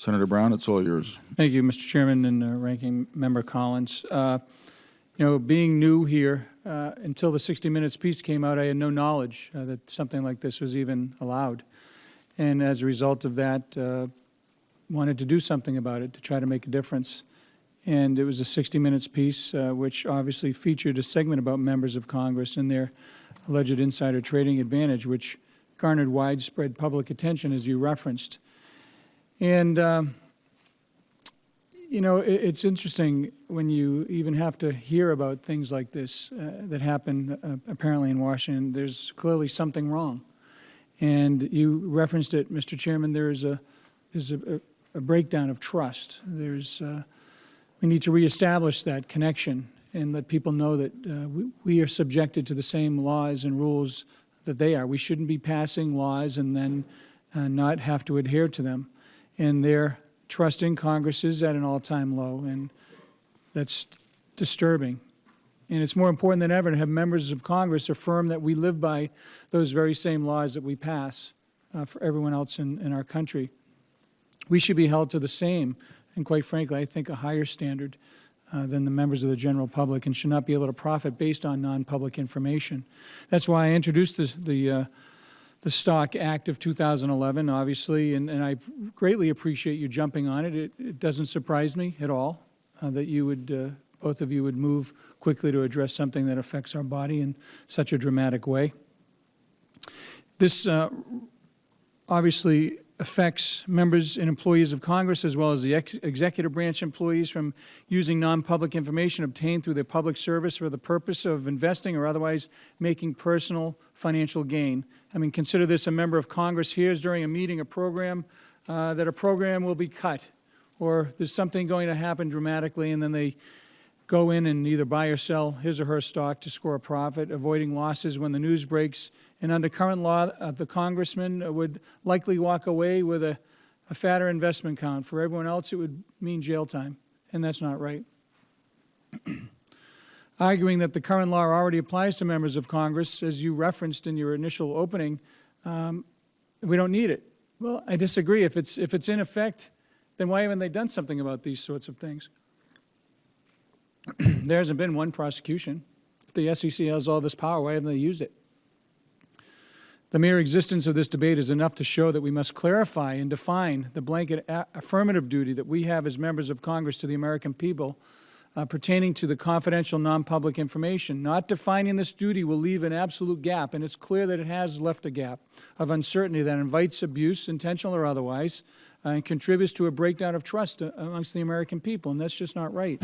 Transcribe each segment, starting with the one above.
Senator Brown, it's all yours. Thank you, Mr. Chairman and Ranking Member Collins. You know, being new here, until the 60 Minutes piece came out, I had no knowledge that something like this was even allowed. And as a result of that, wanted to do something about it to try to make a difference. And it was a 60 Minutes piece, which obviously featured a segment about members of Congress and their alleged insider trading advantage, which garnered widespread public attention, as you referenced. And, you know, it's interesting when you even have to hear about things like this that happen apparently in Washington. There's clearly something wrong. And you referenced it, Mr. Chairman, there's a breakdown of trust. We need to reestablish that connection and let people know that we are subjected to the same laws and rules that they are. We shouldn't be passing laws and then not have to adhere to them. And their trust in Congress is at an all-time low, and that's disturbing. And it's more important than ever to have members of Congress affirm that we live by those very same laws that we pass for everyone else in our country. We should be held to the same, and quite frankly, I think a higher standard than the members of the general public, and should not be able to profit based on non-public information. That's why I introduced the Stock Act of 2011, obviously, and I greatly appreciate you jumping on it. It doesn't surprise me at all that you would, both of you would move quickly to address something that affects our body in such a dramatic way. This obviously affects members and employees of Congress as well as the executive branch employees from using non-public information obtained through their public service for the purpose of investing or otherwise making personal financial gain. I mean, consider this: a member of Congress hears during a meeting a program that a program will be cut, or there's something going to happen dramatically, and then they go in and either buy or sell his or her stock to score a profit, avoiding losses when the news breaks. And under current law, the congressman would likely walk away with a fatter investment account. For everyone else, it would mean jail time, and that's not right. Arguing that the current law already applies to members of Congress, as you referenced in your initial opening, we don't need it. Well, I disagree. If it's in effect, then why haven't they done something about these sorts of things? There hasn't been one prosecution. If the SEC has all this power, why haven't they used it? The mere existence of this debate is enough to show that we must clarify and define the blanket affirmative duty that we have as members of Congress to the American people pertaining to the confidential non-public information. Not defining this duty will leave an absolute gap, and it's clear that it has left a gap of uncertainty that invites abuse, intentional or otherwise, and contributes to a breakdown of trust amongst the American people, and that's just not right.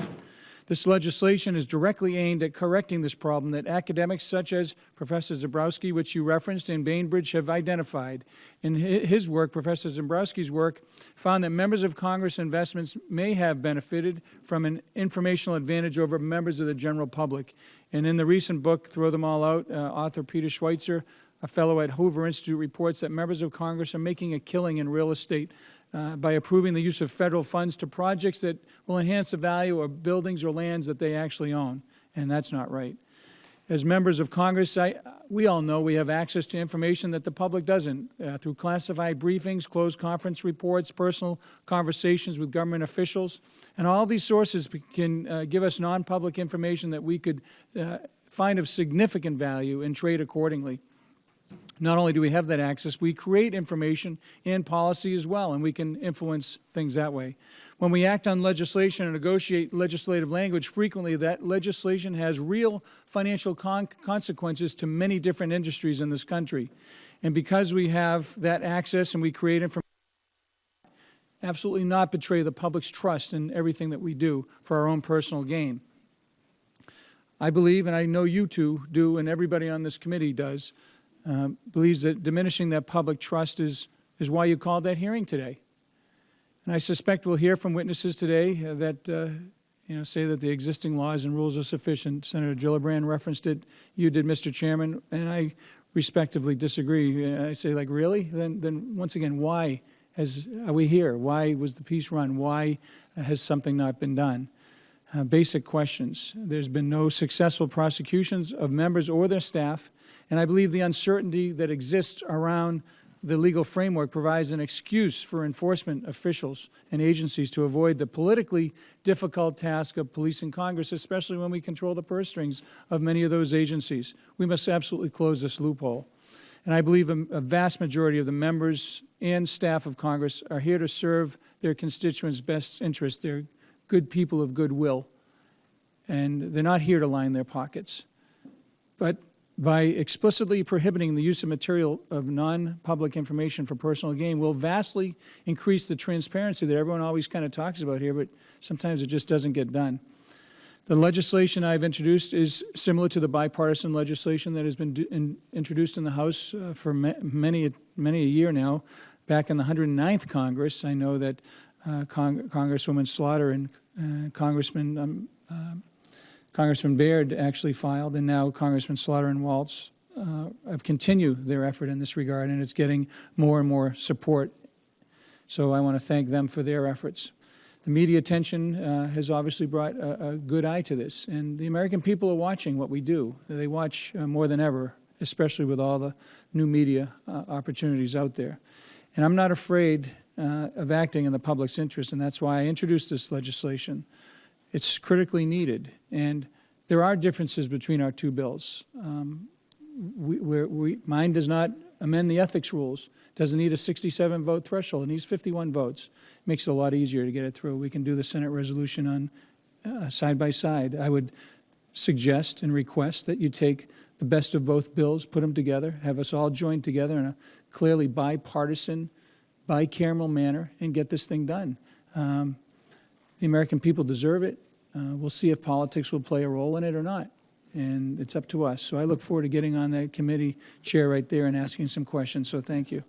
This legislation is directly aimed at correcting this problem that academics such as Professor Zebrowski, which you referenced, and Bainbridge have identified. In his work, Professor Zebrowski's work, found that members of Congress investments may have benefited from an informational advantage over members of the general public. And in the recent book, Throw Them All Out, author Peter Schweitzer, a fellow at Hoover Institute, reports that members of Congress are making a killing in real estate by approving the use of federal funds to projects that will enhance the value of buildings or lands that they actually own, and that's not right. As members of Congress, we all know we have access to information that the public doesn't, through classified briefings, closed conference reports, personal conversations with government officials, and all these sources can give us non-public information that we could find of significant value and trade accordingly. Not only do we have that access, we create information and policy as well, and we can influence things that way. When we act on legislation and negotiate legislative language, frequently that legislation has real financial consequences to many different industries in this country. And because we have that access and we create information, absolutely not betray the public's trust in everything that we do for our own personal gain. I believe, and I know you two do, and everybody on this committee does, believes that diminishing that public trust is why you called that hearing today. And I suspect we'll hear from witnesses today that say that the existing laws and rules are sufficient. Senator Gillibrand referenced it. You did, Mr. Chairman, and I respectively disagree. I say, like, really? Then once again, why are we here? Why was the piece run? Why has something not been done? Basic questions. There's been no successful prosecutions of members or their staff, and I believe the uncertainty that exists around the legal framework provides an excuse for enforcement officials and agencies to avoid the politically difficult task of policing Congress, especially when we control the purse strings of many of those agencies. We must absolutely close this loophole. And I believe a vast majority of the members and staff of Congress are here to serve their constituents' best interests. They're good people of goodwill, and they're not here to line their pockets. But by explicitly prohibiting the use of material of non-public information for personal gain will vastly increase the transparency that everyone always kind of talks about here, but sometimes it just doesn't get done. The legislation I've introduced is similar to the bipartisan legislation that has been introduced in the House for many a year now. Back in the 109th Congress, I know that Congresswoman Slaughter and Congressman Baird actually filed, and now Congressman Slaughter and Waltz have continued their effort in this regard, and it's getting more and more support. So I want to thank them for their efforts. The media attention has obviously brought a good eye to this, and the American people are watching what we do. They watch more than ever, especially with all the new media opportunities out there. And I'm not afraid of acting in the public's interest, and that's why I introduced this legislation. It's critically needed, and there are differences between our two bills. Mine does not amend the ethics rules, doesn't need a 67-vote threshold, it needs 51 votes. Makes it a lot easier to get it through. We can do the Senate resolution on side by side. I would suggest and request that you take the best of both bills, put them together, have us all join together in a clearly bipartisan, bicameral manner, and get this thing done. The American people deserve it. We'll see if politics will play a role in it or not, and it's up to us. So I look forward to getting on that committee chair right there and asking some questions, so thank you.